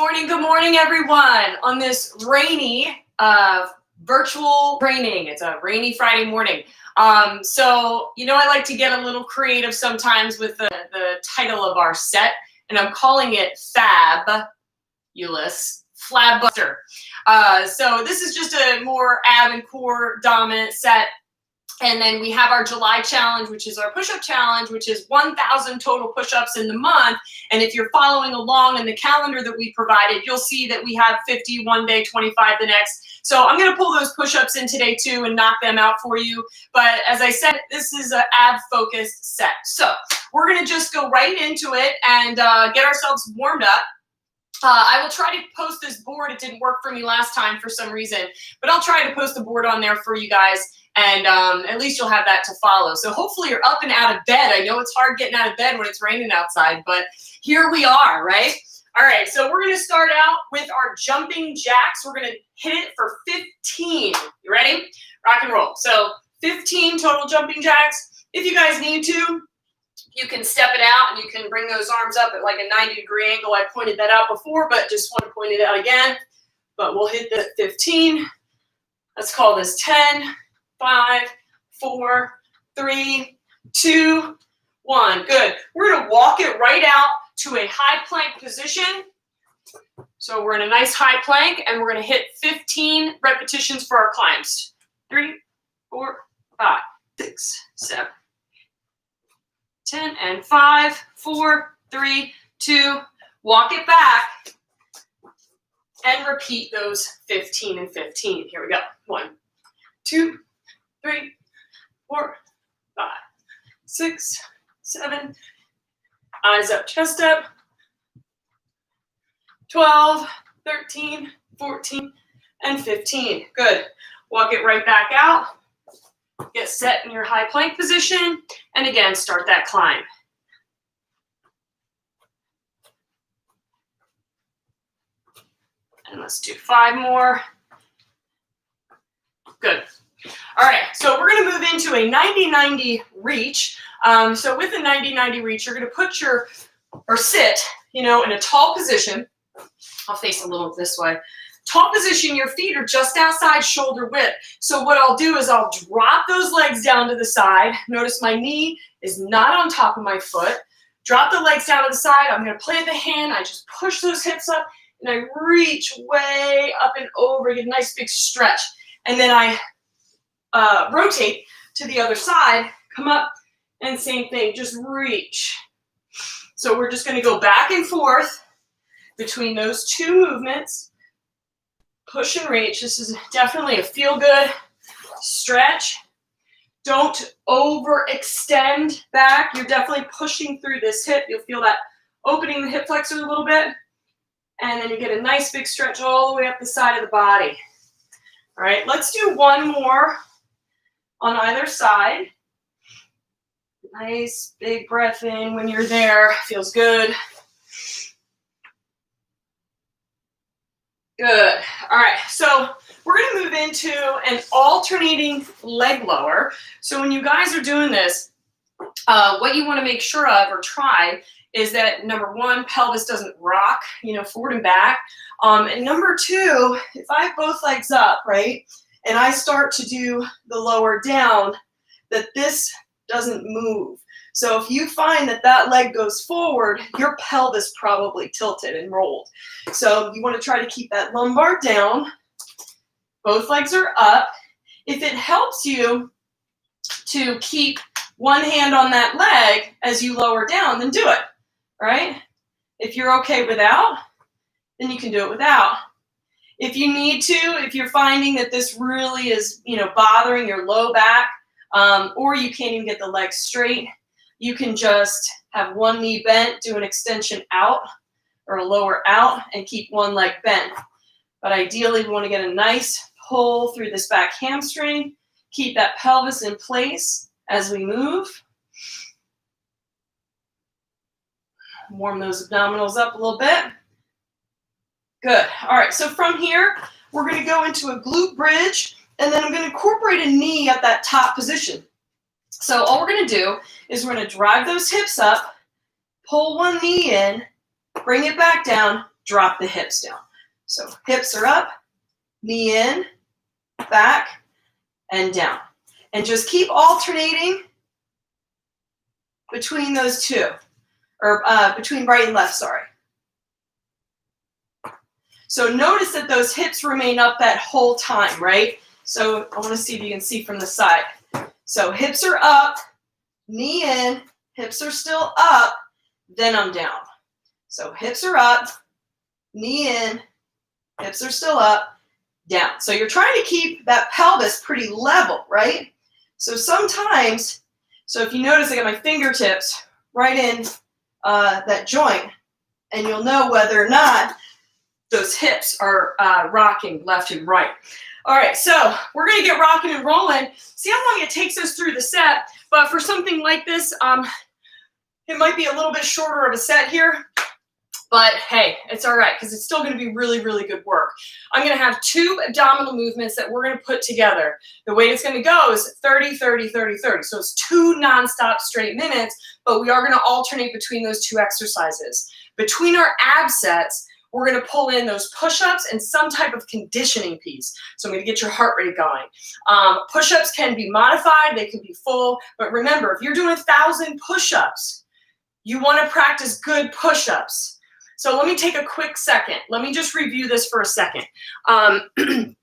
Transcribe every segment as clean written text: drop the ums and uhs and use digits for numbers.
Good morning, everyone. On this rainy virtual training, it's a rainy Friday morning. So, I like to get a little creative sometimes with the title of our set, and I'm calling it F-AB-ulous, Flab Buster. So this is just a more ab and core dominant set. And then we have our July challenge, which is our push-up challenge, which is 1,000 total push-ups in the month. And if you're following along in the calendar that we provided, you'll see that we have 50 one day, 25 the next. So I'm going to pull those push-ups in today too and knock them out for you. But as I said, this is an ab-focused set. So we're going to just go right into it and get ourselves warmed up. I will try to post this board. It didn't work for me last time for some reason, but I'll try to post the board on there for you guys. And at least you'll have that to follow. So hopefully you're up and out of bed. I know it's hard getting out of bed when it's raining outside, but here we are, right? All right, so we're going to start out with our jumping jacks. We're going to hit it for 15. You ready? Rock and roll. So 15 total jumping jacks. If you guys need to, you can step it out and you can bring those arms up at like a 90-degree angle. I pointed that out before, but just want to point it out again. But we'll hit the 15. Let's call this 10. 5, 4, 3, 2, 1. Good. We're going to walk it right out to a high plank position. So we're in a nice high plank, and we're going to hit 15 repetitions for our climbs. 3, 4, 5, 6, 7, 10, and 5, 4, 3, 2. Walk it back, and repeat those 15 and 15. Here we go. 1, 2, 3, 4, 5, 6, 7, eyes up, chest up, 12, 13, 14, and 15. Good. Walk it right back out. Get set in your high plank position. And again, start that climb. And let's do 5 more. Good. All right, so we're going to move into a 90-90 reach. So with a 90-90 reach, you're going to put sit, in a tall position. I'll face a little this way. Tall position, your feet are just outside shoulder width. So what I'll do is I'll drop those legs down to the side. Notice my knee is not on top of my foot. Drop the legs down to the side. I'm going to plant the hand. I just push those hips up, and I reach way up and over, get a nice big stretch. And then I rotate to the other side, come up, and same thing, just reach. So we're just going to go back and forth between those two movements. Push and reach. This is definitely a feel-good stretch. Don't overextend back. You're definitely pushing through this hip. You'll feel that opening the hip flexor a little bit. And then you get a nice big stretch all the way up the side of the body. All right, let's do one more on either side. Nice big breath in when you're there. Feels good. Good. All right, so we're going to move into an alternating leg lower. So when you guys are doing this, what you want to make sure of or try is that, number one, pelvis doesn't rock, forward and back. And number two, if I have both legs up, right, and I start to do the lower down, that this doesn't move. So if you find that that leg goes forward, your pelvis probably tilted and rolled. So you want to try to keep that lumbar down. Both legs are up. If it helps you to keep one hand on that leg as you lower down, then do it, right? If you're okay without, then you can do it without. If you need to, if you're finding that this really is, bothering your low back, or you can't even get the legs straight, you can just have one knee bent, do an extension out or a lower out, and keep one leg bent. But ideally, we want to get a nice pull through this back hamstring, keep that pelvis in place as we move. Warm those abdominals up a little bit. Good. All right, so from here, we're going to go into a glute bridge, and then I'm going to incorporate a knee at that top position. So all we're going to do is we're going to drive those hips up, pull one knee in, bring it back down, drop the hips down. So hips are up, knee in, back, and down. And just keep alternating between those two, or between right and left, sorry. So notice that those hips remain up that whole time, right? So I want to see if you can see from the side. So hips are up, knee in, hips are still up, then I'm down. So hips are up, knee in, hips are still up, down. So you're trying to keep that pelvis pretty level, right? So sometimes, so if you notice I got my fingertips right in that joint, and you'll know whether or not those hips are rocking left and right. All right, so we're gonna get rocking and rolling. See how long it takes us through the set, but for something like this, it might be a little bit shorter of a set here, but hey, it's all right, because it's still gonna be really, really good work. I'm gonna have 2 abdominal movements that we're gonna put together. The way it's gonna go is 30, 30, 30, 30. So it's 2 nonstop straight minutes, but we are gonna alternate between those 2 exercises. Between our ab sets, we're gonna pull in those push-ups and some type of conditioning piece. So I'm gonna get your heart rate going. Push-ups can be modified, they can be full, but remember, if you're doing 1,000 push-ups, you wanna practice good push-ups. So let me take a quick second. Let me just review this for a second.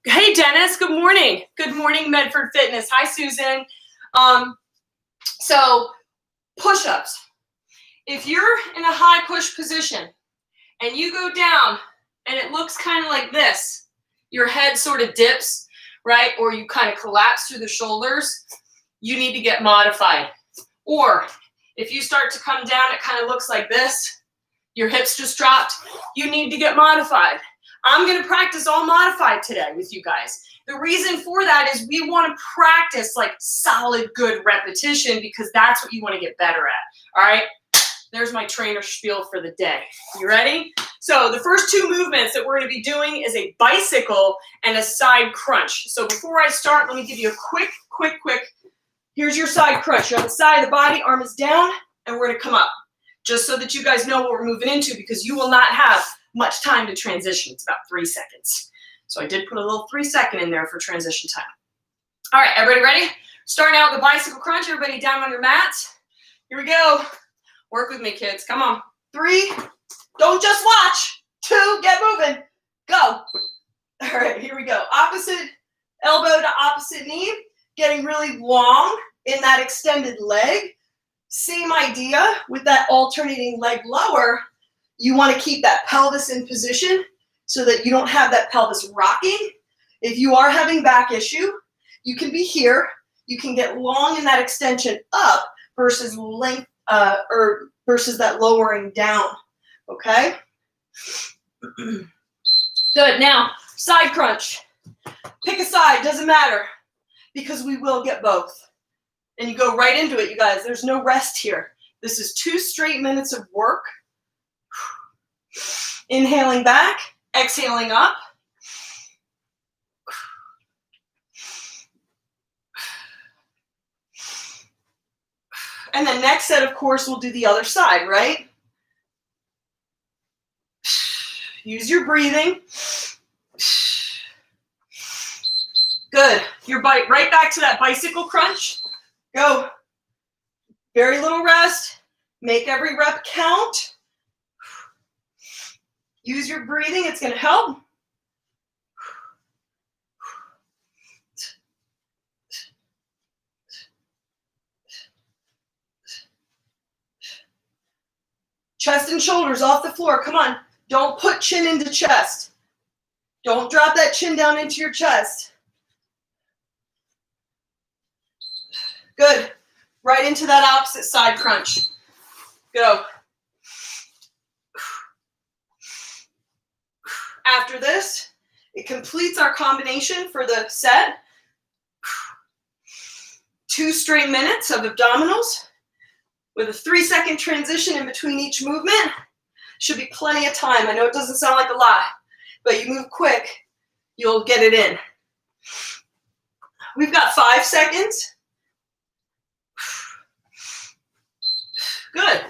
Hey, Dennis, good morning. Good morning, Medford Fitness. Hi, Susan. So push-ups. If you're in a high push position, and you go down and it looks kind of like this, your head sort of dips, right? Or you kind of collapse through the shoulders, you need to get modified. Or if you start to come down, it kind of looks like this, your hips just dropped, you need to get modified. I'm gonna practice all modified today with you guys. The reason for that is we wanna practice like solid, good repetition, because that's what you wanna get better at, all right? There's my trainer spiel for the day. You ready? So the first 2 movements that we're gonna be doing is a bicycle and a side crunch. So before I start, let me give you a quick, here's your side crunch. You're on the side of the body, arm is down, and we're gonna come up. Just so that you guys know what we're moving into, because you will not have much time to transition. It's about 3 seconds. So I did put a little 3-second in there for transition time. All right, everybody ready? Starting out with the bicycle crunch, everybody down on your mats. Here we go. Work with me, kids. Come on. 3. Don't just watch. 2. Get moving. Go. All right, here we go. Opposite elbow to opposite knee. Getting really long in that extended leg. Same idea with that alternating leg lower. You want to keep that pelvis in position so that you don't have that pelvis rocking. If you are having back issue, you can be here. You can get long in that extension up versus length. Or versus that lowering down, okay? Good, now, side crunch. Pick a side, doesn't matter, because we will get both. And you go right into it, you guys. There's no rest here. This is 2 straight minutes of work. Inhaling back, exhaling up. And the next set, of course, we'll do the other side, right? Use your breathing. Good. You're right back to that bicycle crunch. Go. Very little rest. Make every rep count. Use your breathing. It's going to help. Chest and shoulders off the floor. Come on. Don't put chin into chest. Don't drop that chin down into your chest. Good. Right into that opposite side crunch. Go. After this, it completes our combination for the set. 2 straight minutes of abdominals. With a 3-second transition in between each movement. Should be plenty of time. I know it doesn't sound like a lot, but you move quick, you'll get it in. We've got 5 seconds. Good.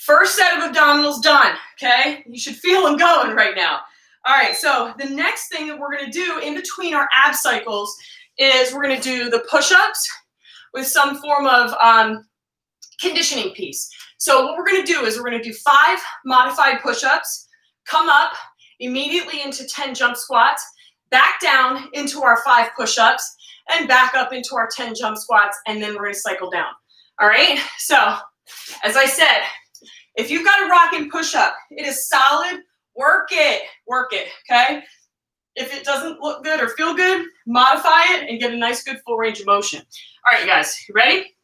First set of abdominals done, okay? You should feel them going right now. All right, so the next thing that we're gonna do in between our ab cycles is we're gonna do the push-ups with some form of conditioning piece. So what we're gonna do is we're gonna do 5 modified push-ups, come up immediately into 10 jump squats, back down into our 5 push-ups, and back up into our 10 jump squats, and then we're gonna cycle down. All right, so as I said, if you've got a rocking push-up, it is solid, work it, okay? If it doesn't look good or feel good, modify it and get a nice, good full range of motion. All right, you guys, you ready?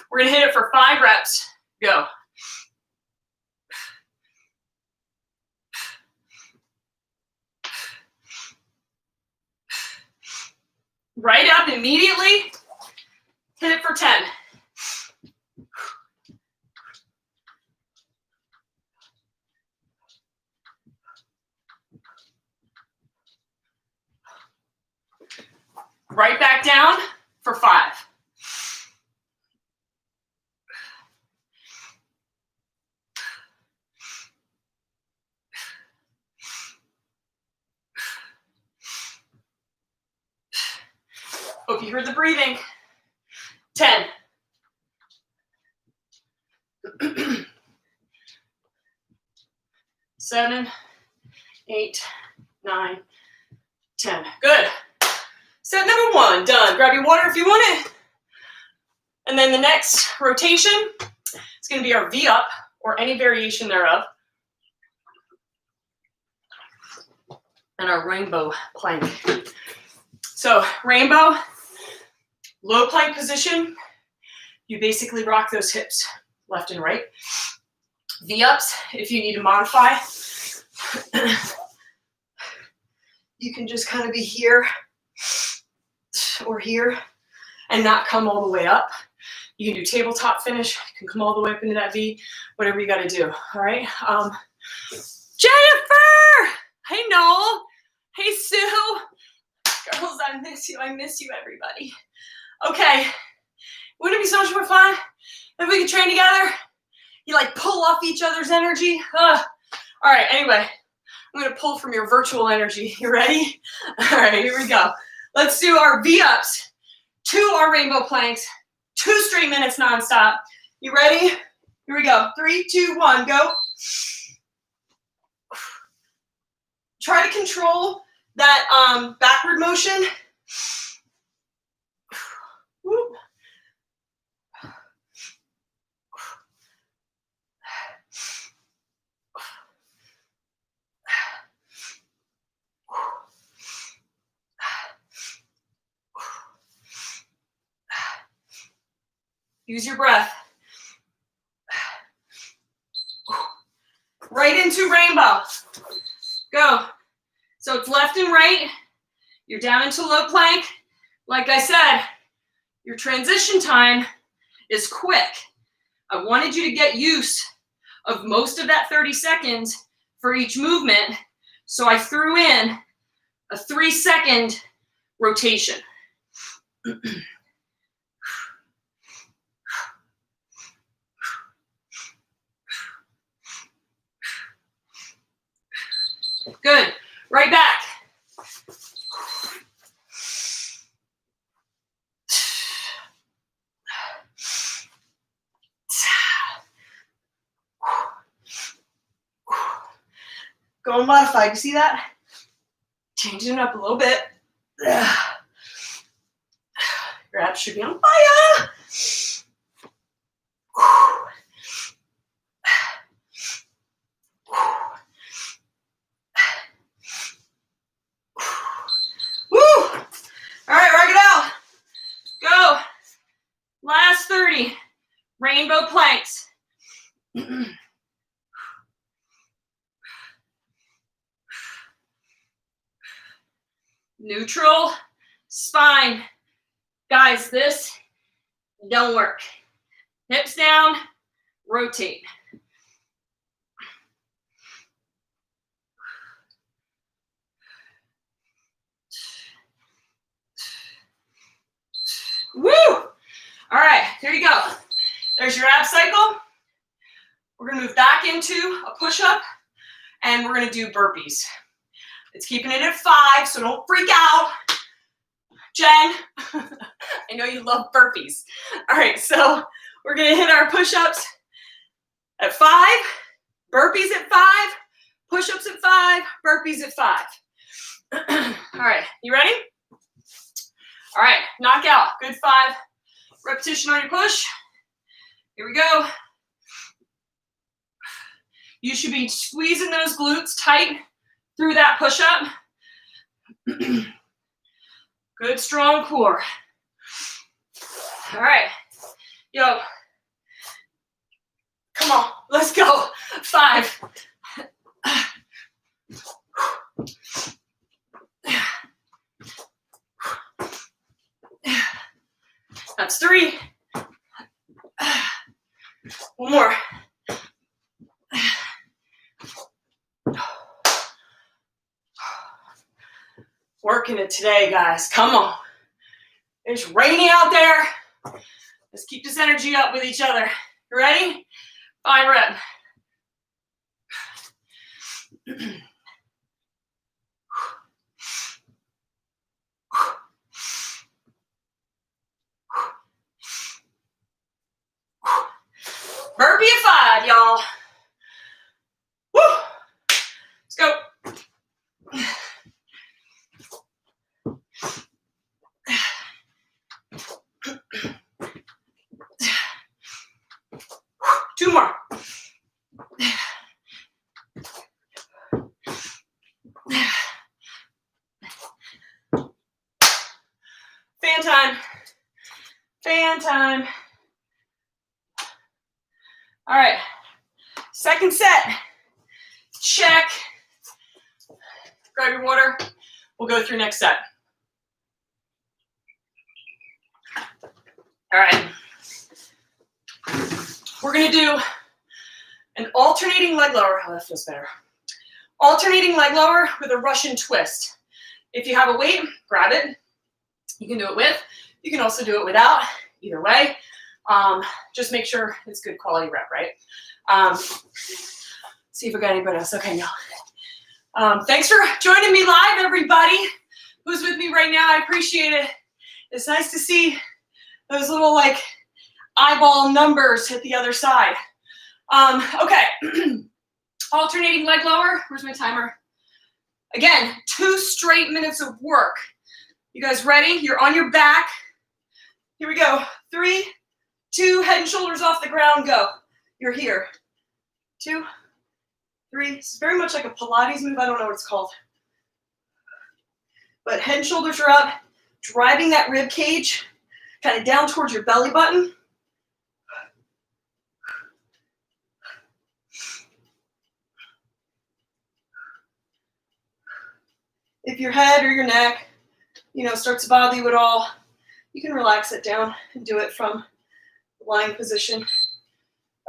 We're gonna hit it for 5 reps, go. Right up immediately, hit it for 10. Right back down for 5. Hope you heard the breathing. 10. 7, 8, 9, 10. Good. Set number 1, done. Grab your water if you want it. And then the next rotation is going to be our V-up, or any variation thereof. And our rainbow plank. So rainbow, low plank position. You basically rock those hips left and right. V-ups, if you need to modify, you can just kind of be here or here and not come all the way up. You can do tabletop finish, you can come all the way up into that V, whatever you got to do. All right. Jennifer! Hey, Noel. Hey, Sue. Girls, I miss you. I miss you, everybody. Okay. Wouldn't it be so much more fun if we could train together? You like pull off each other's energy. All right. Anyway, I'm going to pull from your virtual energy. You ready? All right. Here we go. Let's do our V-ups to our rainbow planks. 2 straight minutes nonstop. You ready? Here we go. 3, 2, 1, go. Try to control that backward motion. Woo. Use your breath. Right into rainbow. Go. So it's left and right. You're down into low plank. Like I said, your transition time is quick. I wanted you to get use of most of that 30 seconds for each movement. So I threw in a 3-second rotation. Good. Right back. Going modified. You see that? Changing it up a little bit. Your abs should be on fire. All right, rock it out. Go. Last 30. Rainbow planks. Neutral spine. Guys, this don't work. Hips down, rotate. Woo! All right, here you go. There's your ab cycle. We're gonna move back into a push-up and we're gonna do burpees. It's keeping it at 5, so don't freak out. Jen, I know you love burpees. All right, so we're gonna hit our push-ups at 5, burpees at 5, push-ups at 5, burpees at 5. All right, you ready? All right, knock out. Good 5 repetition on your push. Here we go. You should be squeezing those glutes tight through that push-up. Good strong core. All right, yo, come on, let's go. 5. That's 3. One more. Working it today, guys. Come on. It's rainy out there. Let's keep this energy up with each other. You ready? 5 reps. Burpee at 5, y'all. Woo! Let's go. Two more. Fan time. Fan time. All right. Second set. Check. Grab your water. We'll go through next set. All right. We're going to do an alternating leg lower. Oh, that feels better. Alternating leg lower with a Russian twist. If you have a weight, grab it. You can do it with. You can also do it without. Either way. Just make sure it's good quality rep, right? See if I got anybody else. Okay, no. Thanks for joining me live, everybody who's with me right now. I appreciate it. It's nice to see those little like eyeball numbers hit the other side. Okay. Alternating leg lower. Where's my timer? Again, 2 straight minutes of work. You guys ready? You're on your back. Here we go. 3, 2, head and shoulders off the ground, go. You're here. 2, 3. It's very much like a Pilates move. I don't know what it's called. But head and shoulders are up, driving that rib cage kind of down towards your belly button. If your head or your neck, starts to bother you at all, you can relax it down and do it from the lying position.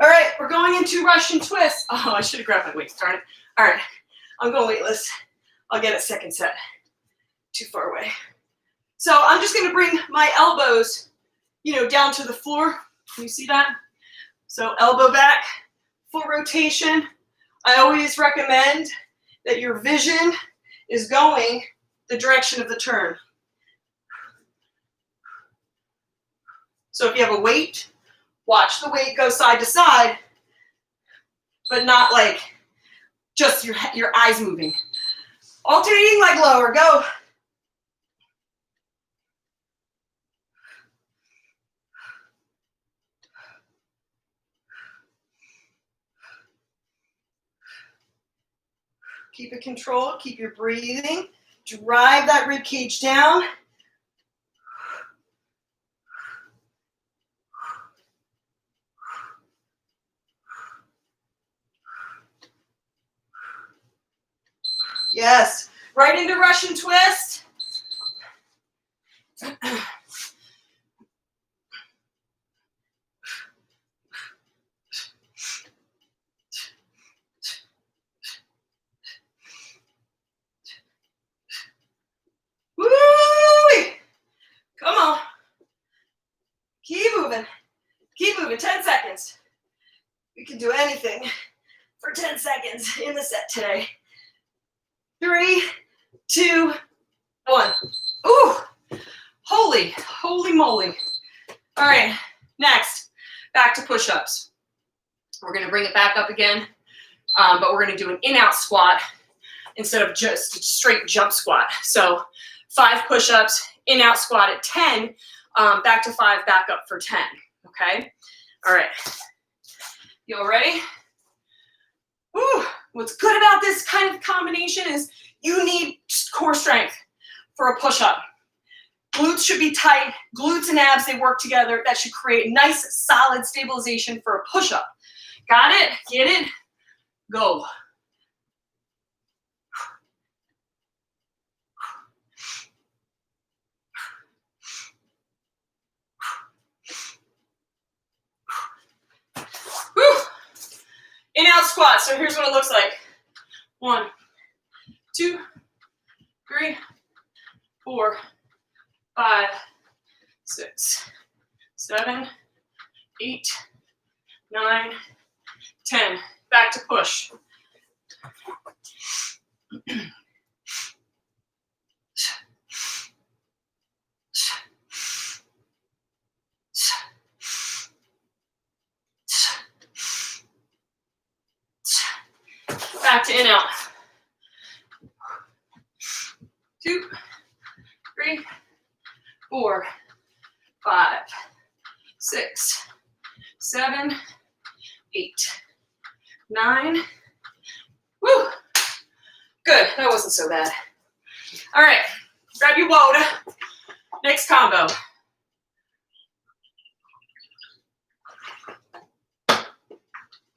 All right, we're going into Russian twist. Oh, I should have grabbed my weights, darn it. All right, I'm going weightless. I'll get a second set. Too far away. So I'm just going to bring my elbows, down to the floor. Can you see that? So elbow back, full rotation. I always recommend that your vision is going the direction of the turn. So if you have a weight, watch the weight go side to side, but not like just your eyes moving. Alternating leg lower, go. Keep it controlled, keep your breathing. Drive that rib cage down. Yes, right into Russian twist. Woo! Come on. Keep moving. Keep moving. 10 seconds. We can do do anything for 10 seconds in the set today. 3, 2, 1. Ooh, holy moly. All right, next, back to push-ups. We're gonna bring it back up again, but we're gonna do an in-out squat instead of just a straight jump squat. So 5 push-ups, in-out squat at 10, back to 5, back up for 10, okay? All right, you all ready? Woo. What's good about this kind of combination is you need core strength for a push-up. Glutes should be tight. Glutes and abs, they work together. That should create nice, solid stabilization for a push-up. Got it? Get it? Go. Whew. In-out squat. So here's what it looks like. 1, 2, 3, 4, 5, 6, 7, 8, 9, 10. Back to push. Back to in-out. 2, 3, 4, 5, 6, 7, 8, 9. Woo! Good. That wasn't so bad. All right. Grab your WOD. Next combo.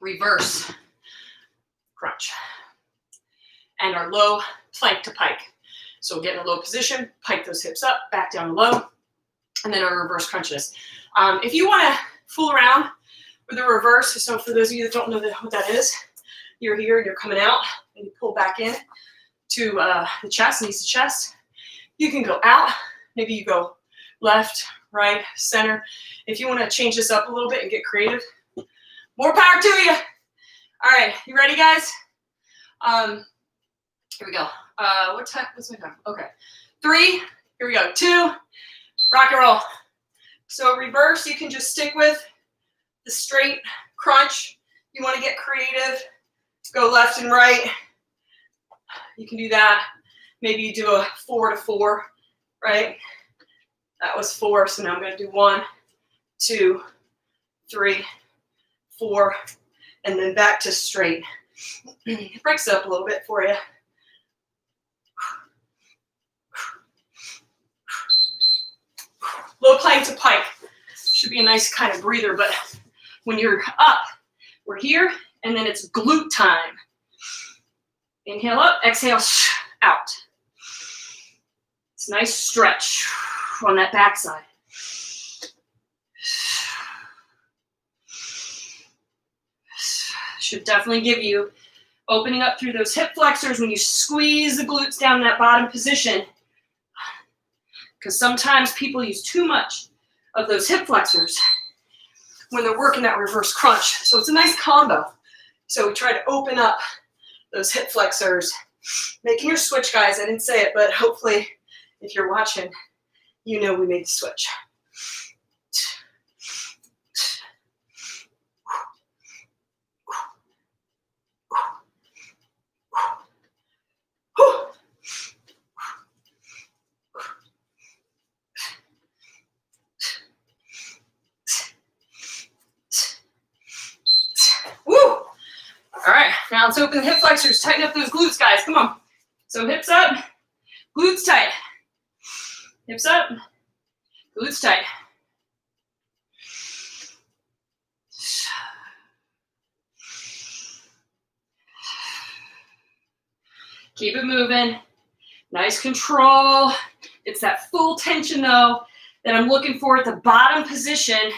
Reverse crunch. And our low plank to pike. So we'll get in a low position, pike those hips up, back down low, and then our reverse crunches. If you want to fool around with the reverse, so for those of you that don't know what that is, you're here and you're coming out, and you pull back in to the chest, knees to chest. You can go out, maybe you go left, right, center. If you want to change this up a little bit and get creative, more power to you. All right, you ready, guys? Here we go. What's my time? Okay. 3, here we go. 2, rock and roll. So reverse, you can just stick with the straight crunch. You want to get creative, go left and right. You can do that. Maybe you do a 4 to 4, right? That was 4, so now I'm going to do 1, 2, 3, 4, and then back to straight. It breaks it up a little bit for you. Low plank to pike. Should be a nice kind of breather, but when you're up, we're here, and then it's glute time. Inhale up, exhale out. It's a nice stretch on that backside. Should definitely give you opening up through those hip flexors when you squeeze the glutes down in that bottom position. Because sometimes people use too much of those hip flexors when they're working that reverse crunch. So it's a nice combo. So we try to open up those hip flexors. Making your switch, guys. I didn't say it, but hopefully if you're watching, you know we made the switch. All right, now let's open the hip flexors. Tighten up those glutes, guys. Come on. So hips up, glutes tight. Hips up, glutes tight. Keep it moving. Nice control. It's that full tension, though, that I'm looking for at the bottom position.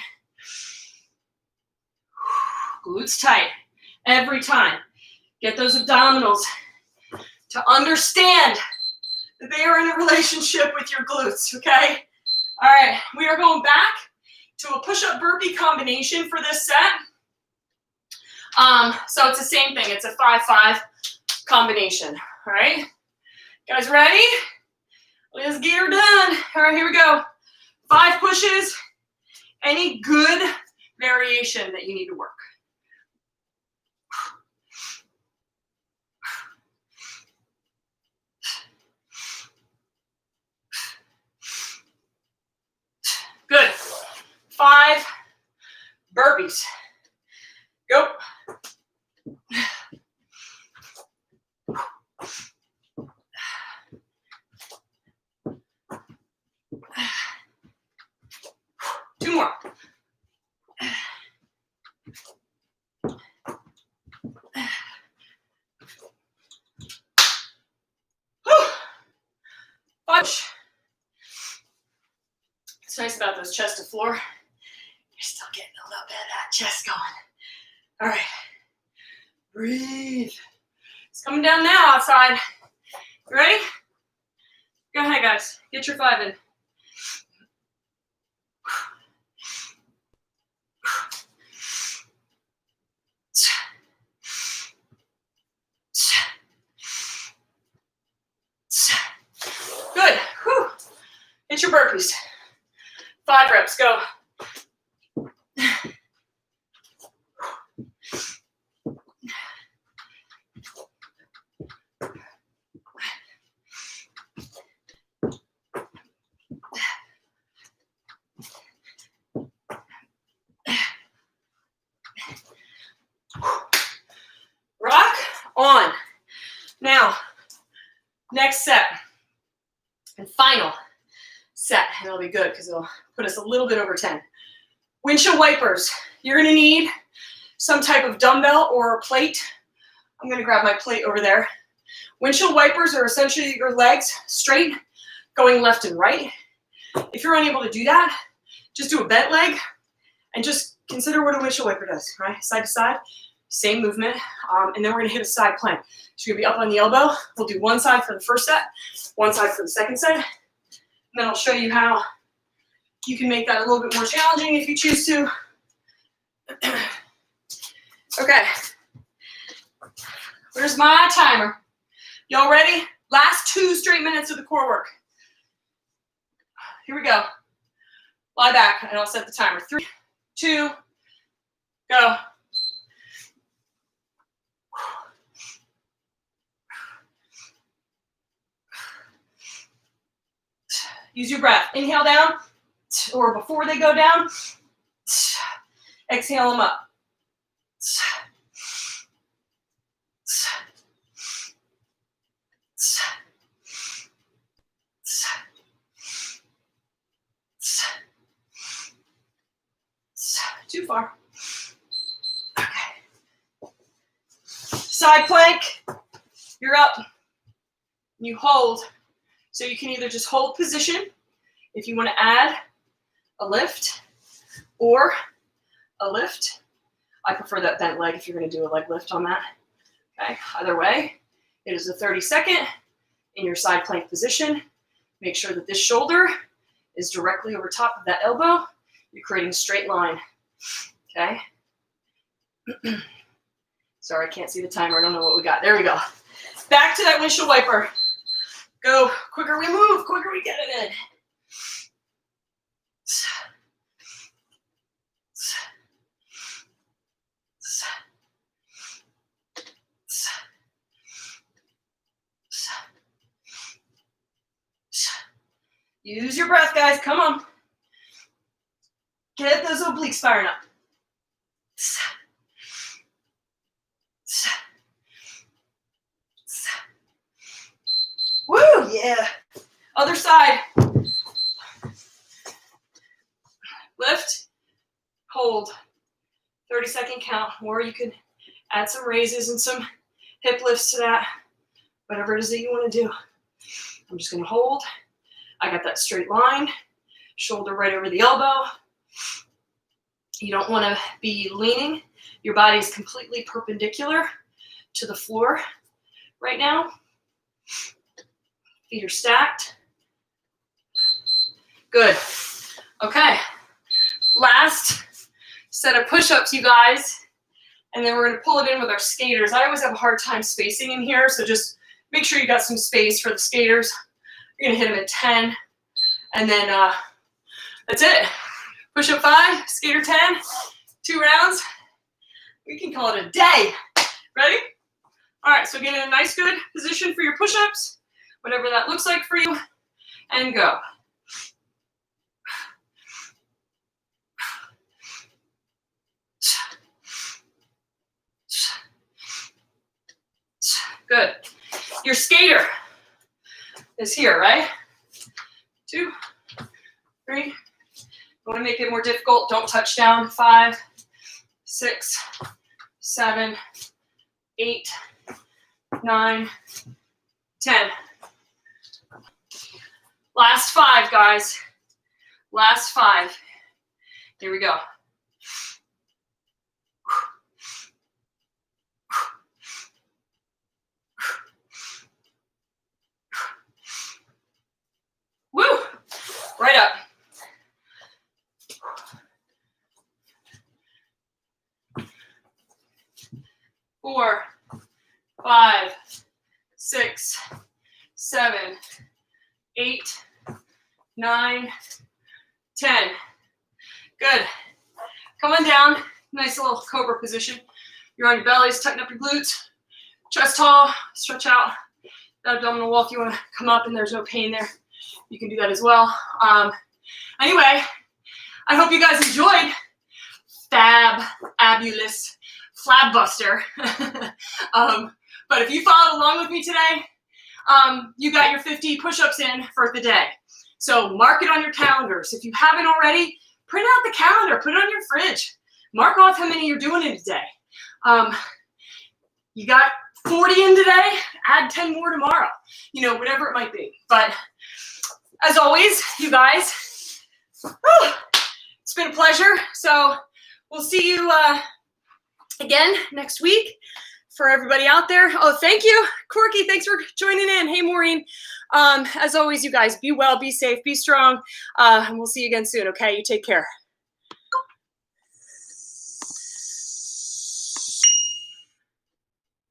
Glutes tight. Every time. Get those abdominals to understand that they are in a relationship with your glutes, okay? All right, we are going back to a push-up burpee combination for this set. So it's the same thing. It's a 5-5 combination. All right, guys, ready? Let's get her done. All right, here we go. 5 pushes. Any good variation that you need to work. Good. 5 burpees. Go. Two more. Punch. What's nice about those chest to floor, you're still getting a little bit of that chest going. All right. Breathe. It's coming down now outside. You ready? Go ahead, guys. Get your 5 in. Good. Whew. Hit your burpees. 5 reps. Go. Rock on. Now, next set and final set, and it'll be good because it'll put us a little bit over 10. Windshield wipers. You're going to need some type of dumbbell or a plate. I'm going to grab my plate over there. Windshield wipers are essentially your legs straight, going left and right. If you're unable to do that, just do a bent leg and just consider what a windshield wiper does, right? Side to side, same movement. And then we're going to hit a side plank. So you're going to be up on the elbow. We'll do one side for the first set, one side for the second set. And then I'll show you how you can make that a little bit more challenging if you choose to. Okay. Where's my timer? Y'all ready? Last 2 straight minutes of the core work. Here we go. Lie back, and I'll set the timer. 3, 2, go. Use your breath. Inhale down, or before they go down, exhale them up. Too far. Okay. Side plank. You're up. You hold. So you can either just hold position if you want to add a lift or a lift. I prefer that bent leg if you're going to do a leg lift on that. Okay. Either way, it is a 30-second in your side plank position. Make sure that this shoulder is directly over top of that elbow. You're creating a straight line. Okay. Sorry, I can't see the timer. I don't know what we got. There we go. Back to that windshield wiper. Go. Quicker we move, quicker we get it in. Use your breath, guys. Come on. Get those obliques firing up. Woo, yeah. Other side. Lift, hold. 30-second count, or you could add some raises and some hip lifts to that. Whatever it is that you want to do. I'm just going to hold. I got that straight line. Shoulder right over the elbow. You don't want to be leaning. Your body is completely perpendicular to the floor right now. Feet are stacked. Good. Okay. Last set of push-ups, you guys. And then we're gonna pull it in with our skaters. I always have a hard time spacing in here, so just make sure you got some space for the skaters. You're gonna hit them at 10, and then that's it. Push-up 5, skater 10, 2 rounds. We can call it a day. Ready? All right, so get in a nice good position for your push-ups, whatever that looks like for you, and go. Good. Your skater is here, right? 2, 3. You want to make it more difficult, don't touch down. 5, 6, 7, 8, 9, 10. Last 5, guys. Last 5. Here we go. Woo! Right up. Four, 5, 6, 7, 8, 9, 10. Good. Come on down. Nice little cobra position. You're on your bellies, tighten up your glutes. Chest tall, stretch out that abdominal wall if you want to come up and there's no pain there. You can do that as well. Anyway, I hope you guys enjoyed F-AB-ulous Flab Buster. But if you followed along with me today, you got your 50 push-ups in for the day. So mark it on your calendars. If you haven't already, print out the calendar, put it on your fridge. Mark off how many you're doing in a day. You got 40 in today, add 10 more tomorrow. You know, whatever it might be. But as always, you guys, it's been a pleasure. So we'll see you again next week. For everybody out there. Oh, thank you, Corky. Thanks for joining in. Hey, Maureen. As always, you guys, be well, be safe, be strong, and we'll see you again soon, okay? You take care.